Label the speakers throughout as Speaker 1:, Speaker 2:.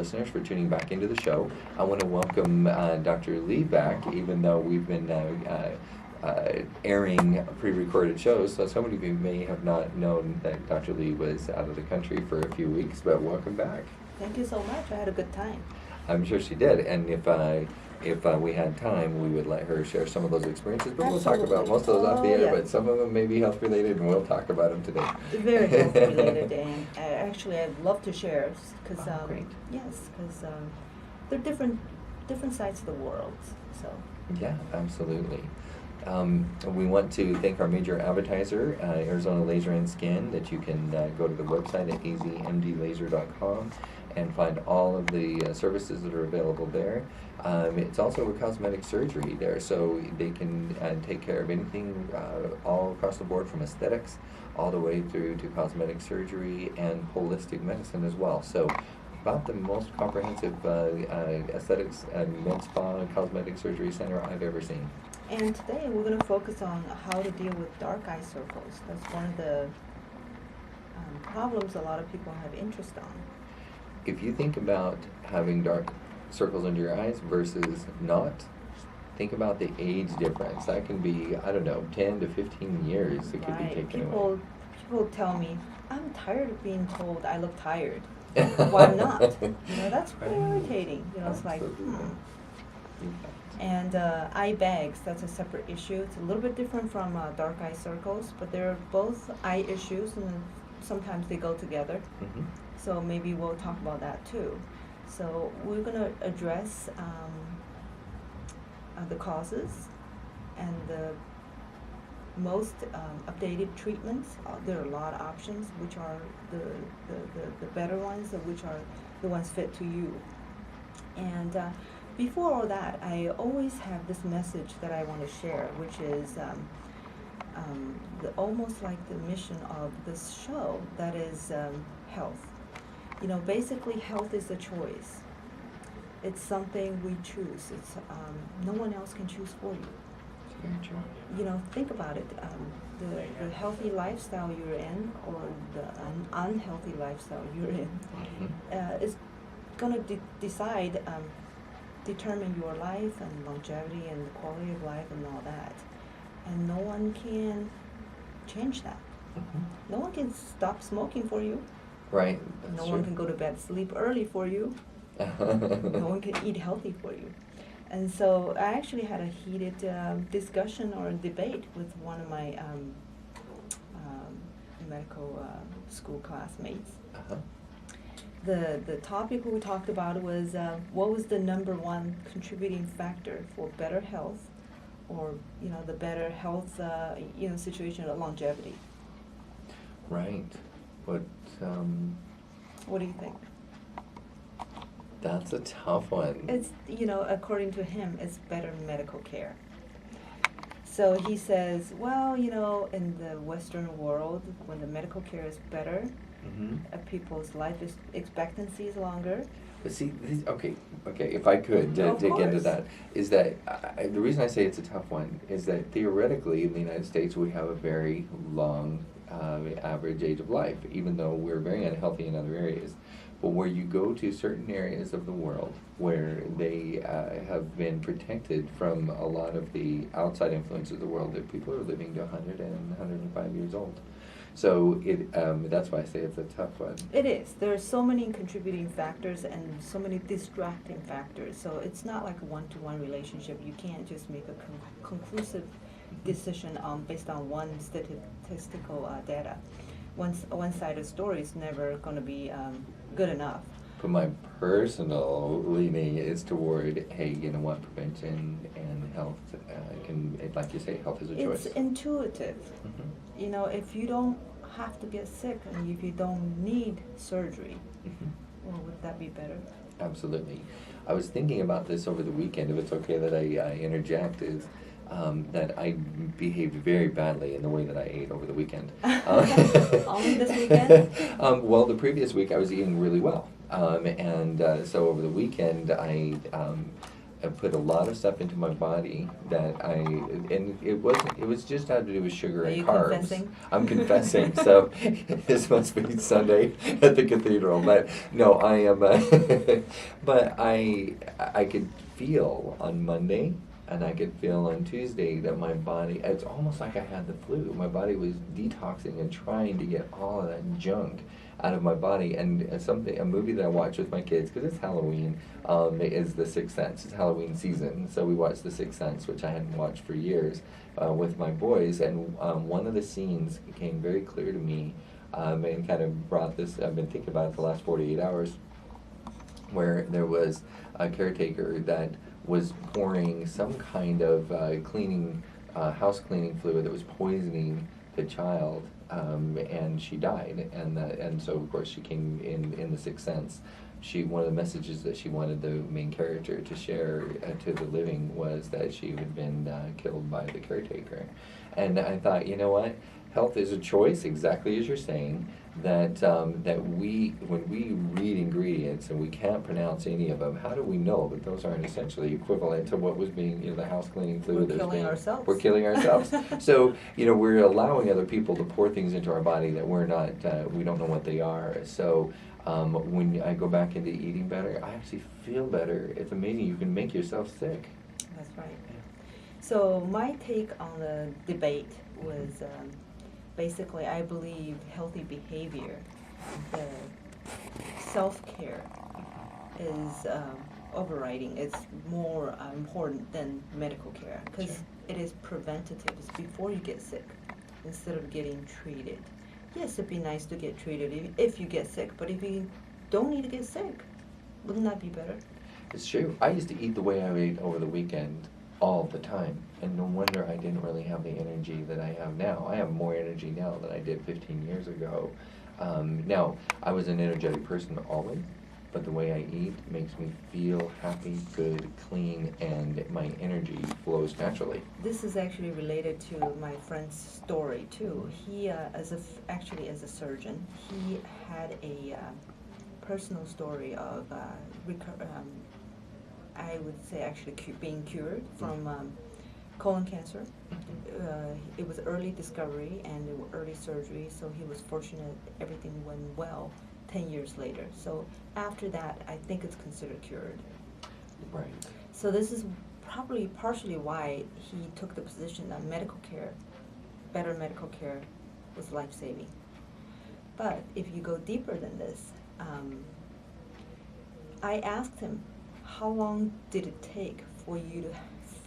Speaker 1: listeners for tuning back into the show. I want to welcome Dr. Lee back, even though we've been airing pre-recorded shows, so some of you may have not known that Dr. Lee was out of the country for a few weeks, but welcome back.
Speaker 2: Thank you so much. I had a good time.
Speaker 1: I'm sure she did, and if we had time, we would let her share some of those experiences, but we'll talk about most of those off the air, but some of them may be health related, and we'll talk about them today.
Speaker 2: Very health related, and actually I'd love to share, because
Speaker 1: great.
Speaker 2: yes, because they're different sides of the world, so.
Speaker 1: Yeah, absolutely. We want to thank our major advertiser, Arizona Laser and Skin, that you can go to the website at azmdlaser.com and find all of the services that are available there. It's also a cosmetic surgery there, so they can take care of anything all across the board, from aesthetics all the way through to cosmetic surgery and holistic medicine as well. So about the most comprehensive aesthetics and med spa cosmetic surgery center I've ever seen.
Speaker 2: And today we're going to focus on how to deal with dark eye circles. That's one of the problems a lot of people have interest on.
Speaker 1: If you think about having dark circles under your eyes versus not, think about the age difference. That can be, 10 to 15 years it could be taken away.
Speaker 2: People tell me, I'm tired of being told I look tired. Well, I'm not. That's pretty irritating. It's like, And eye bags, that's a separate issue. It's a little bit different from dark eye circles, but they're both eye issues, and sometimes they go together.
Speaker 1: Mm-hmm.
Speaker 2: So maybe we'll talk about that too. So we're going to address the causes and the most updated treatments. There are a lot of options, which are the better ones, which are the ones fit to you. And before all that, I always have this message that I want to share, which is almost like the mission of this show, that is health. Basically health is a choice. It's something we choose. It's no one else can choose for you.
Speaker 1: Very true.
Speaker 2: Think about it. The healthy lifestyle you're in, or the unhealthy lifestyle you're in, is going to determine your life and longevity and the quality of life and all that. And no one can change that. No one can stop smoking for you.
Speaker 1: Right.
Speaker 2: No one can go to bed, sleep early for you. No one can eat healthy for you. And so I actually had a heated discussion or debate with one of my medical school classmates. The topic we talked about was what was the number one contributing factor for better health, or the better health situation of longevity.
Speaker 1: Right. But
Speaker 2: what do you think?
Speaker 1: That's a tough one.
Speaker 2: It's according to him, it's better medical care. So he says, well, in the Western world, when the medical care is better, people's life expectancy is longer.
Speaker 1: But see, okay, if I could dig into that, is that the reason I say it's a tough one is that theoretically in the United States we have a very long average age of life, even though we're very unhealthy in other areas. But where you go to certain areas of the world where they have been protected from a lot of the outside influences of the world, that people are living to 100 and 105 years old. So that's why I say it's a tough one.
Speaker 2: It is. There are so many contributing factors and so many distracting factors. So it's not like a one-to-one relationship. You can't just make a conclusive decision based on one statistical data. One-sided story is never going to be good enough.
Speaker 1: But my personal leaning is toward, hey, prevention and health can, like you say, health is a choice.
Speaker 2: It's intuitive. If you don't have to get sick and if you don't need surgery, well, would that be better?
Speaker 1: Absolutely. I was thinking about this over the weekend, if it's okay that I interject, is that I behaved very badly in the way that I ate over the weekend.
Speaker 2: Only this weekend?
Speaker 1: Well, the previous week I was eating really well. So over the weekend put a lot of stuff into my body that and it was just had to do with sugar
Speaker 2: Are
Speaker 1: and
Speaker 2: you
Speaker 1: carbs.
Speaker 2: confessing?
Speaker 1: I'm confessing, so this must be Sunday at the cathedral, but no, I am, but I could feel on Monday and I could feel on Tuesday that my body, it's almost like I had the flu. My body was detoxing and trying to get all of that junk out of my body. And a movie that I watch with my kids, because it's Halloween, is The Sixth Sense. It's Halloween season, so we watched The Sixth Sense, which I hadn't watched for years, with my boys. And one of the scenes became very clear to me, and kind of brought this, I've been thinking about it the last 48 hours, where there was a caretaker that was pouring some kind of house cleaning fluid that was poisoning the child, and she died. And so of course she came in The Sixth Sense. One of the messages that she wanted the main character to share to the living was that she had been killed by the caretaker. And I thought, you know what? Health is a choice, exactly as you're saying. That when we read ingredients and we can't pronounce any of them, how do we know that those aren't essentially equivalent to what was being, the house cleaning fluid?
Speaker 2: We're killing ourselves.
Speaker 1: We're killing ourselves. So, we're allowing other people to pour things into our body that we're not, we don't know what they are. So, when I go back into eating better, I actually feel better. It's amazing. You can make yourself sick.
Speaker 2: That's right. So my take on the debate was, basically, I believe healthy behavior, the self-care is overriding. It's more important than medical care because
Speaker 1: Sure.
Speaker 2: it is preventative. It's before you get sick instead of getting treated. Yes, it'd be nice to get treated if you get sick, but if you don't need to get sick, wouldn't that be better?
Speaker 1: It's true. I used to eat the way I ate over the weekend all the time, and no wonder I didn't really have the energy that I have now. I have more energy now than I did 15 years ago. Now, I was an energetic person always, but the way I eat makes me feel happy, good, clean, and my energy flows naturally.
Speaker 2: This is actually related to my friend's story too. He, actually as a surgeon, he had a personal story of I would say actually being cured from colon cancer. It was early discovery and early surgery, so he was fortunate everything went well 10 years later. So after that, I think it's considered cured.
Speaker 1: Right.
Speaker 2: So this is probably partially why he took the position that medical care, better medical care, was life-saving. But if you go deeper than this, I asked him, how long did it take for you to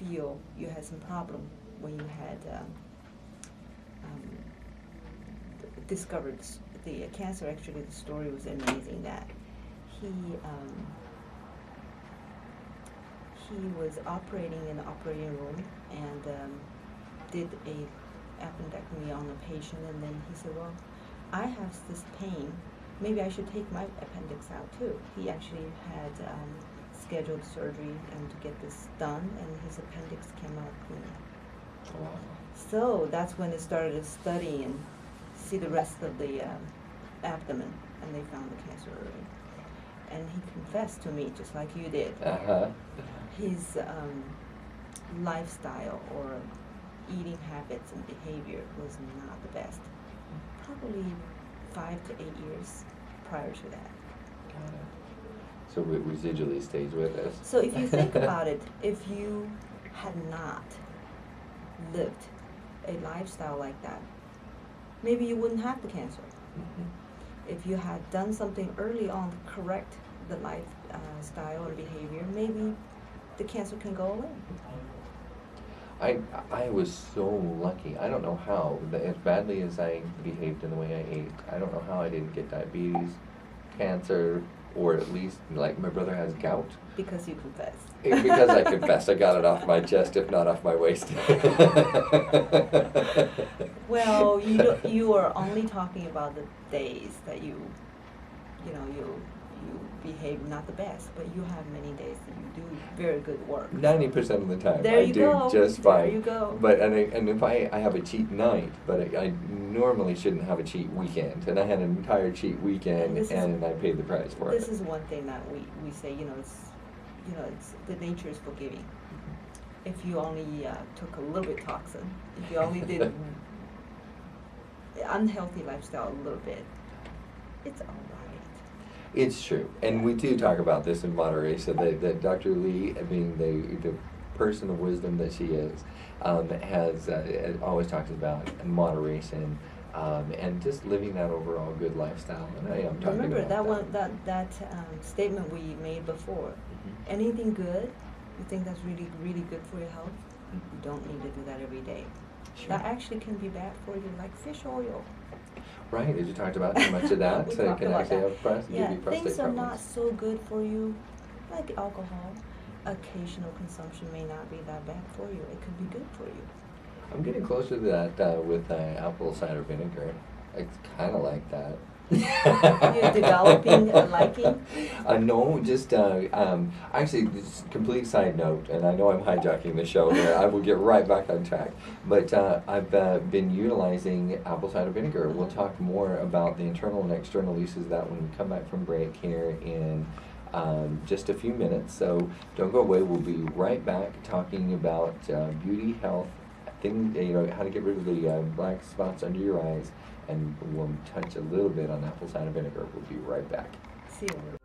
Speaker 2: feel you had some problem when you had discovered the cancer? Actually, the story was amazing that he was operating in the operating room and did a appendectomy on a patient, and then he said, well, I have this pain, maybe I should take my appendix out too. He actually had scheduled surgery and to get this done, and his appendix came out clean.
Speaker 1: Wow.
Speaker 2: So that's when they started to study and see the rest of the abdomen, and they found the cancer early. And he confessed to me, just like you did,
Speaker 1: Uh-huh.
Speaker 2: his lifestyle or eating habits and behavior was not the best. Probably 5 to 8 years prior to that.
Speaker 1: Got it. So it residually stays with us.
Speaker 2: So if you think about it, if you had not lived a lifestyle like that, maybe you wouldn't have the cancer.
Speaker 1: Mm-hmm.
Speaker 2: If you had done something early on to correct the lifestyle or behavior, maybe the cancer can go away.
Speaker 1: I was so lucky. I don't know how, as badly as I behaved in the way I ate, I don't know how I didn't get diabetes, cancer, or at least, like, my brother has gout.
Speaker 2: Because you confessed.
Speaker 1: Because I confessed. I got it off my chest, if not off my waist.
Speaker 2: Well, you are only talking about the days that you behave not the best, but you have many days that you do very good work.
Speaker 1: 90% of the time,
Speaker 2: There
Speaker 1: I
Speaker 2: you
Speaker 1: do
Speaker 2: go.
Speaker 1: just fine.
Speaker 2: There you go.
Speaker 1: But and if I have a cheat night, but I normally shouldn't have a cheat weekend, and I had an entire cheat weekend,
Speaker 2: And
Speaker 1: and I paid the price for
Speaker 2: This
Speaker 1: it.
Speaker 2: is one thing that we say, it's you know, it's the nature is forgiving. If you only took a little bit toxin, if you only did unhealthy lifestyle a little bit, it's all right.
Speaker 1: It's true, and we do talk about this in moderation. That Dr. Lee, being the person of wisdom that she is, has always talks about moderation and just living that overall good lifestyle. And I am talking
Speaker 2: Remember
Speaker 1: about
Speaker 2: that statement we made before.
Speaker 1: Mhm.
Speaker 2: Anything good, you think that's really really good for your health, you don't need to do that every day.
Speaker 1: Sure.
Speaker 2: That actually can be bad for you, like fish oil.
Speaker 1: Right, as you talked about, too much of that
Speaker 2: We
Speaker 1: so it
Speaker 2: talked
Speaker 1: can
Speaker 2: about
Speaker 1: actually
Speaker 2: that.
Speaker 1: have give
Speaker 2: Yeah,
Speaker 1: you prostate
Speaker 2: things are
Speaker 1: problems.
Speaker 2: not so good for you, like alcohol. Occasional consumption may not be that bad for you. It could be good for you.
Speaker 1: I'm getting closer to that with apple cider vinegar. It's kind of like that.
Speaker 2: You're developing a liking?
Speaker 1: No, just actually, this is a complete side note, and I know I'm hijacking the show here. I will get right back on track. But I've been utilizing apple cider vinegar. We'll talk more about the internal and external uses of that when we come back from break here in just a few minutes. So don't go away. We'll be right back talking about beauty, health, how to get rid of the black spots under your eyes, and we'll touch a little bit on apple cider vinegar. We'll be right back.
Speaker 2: See you.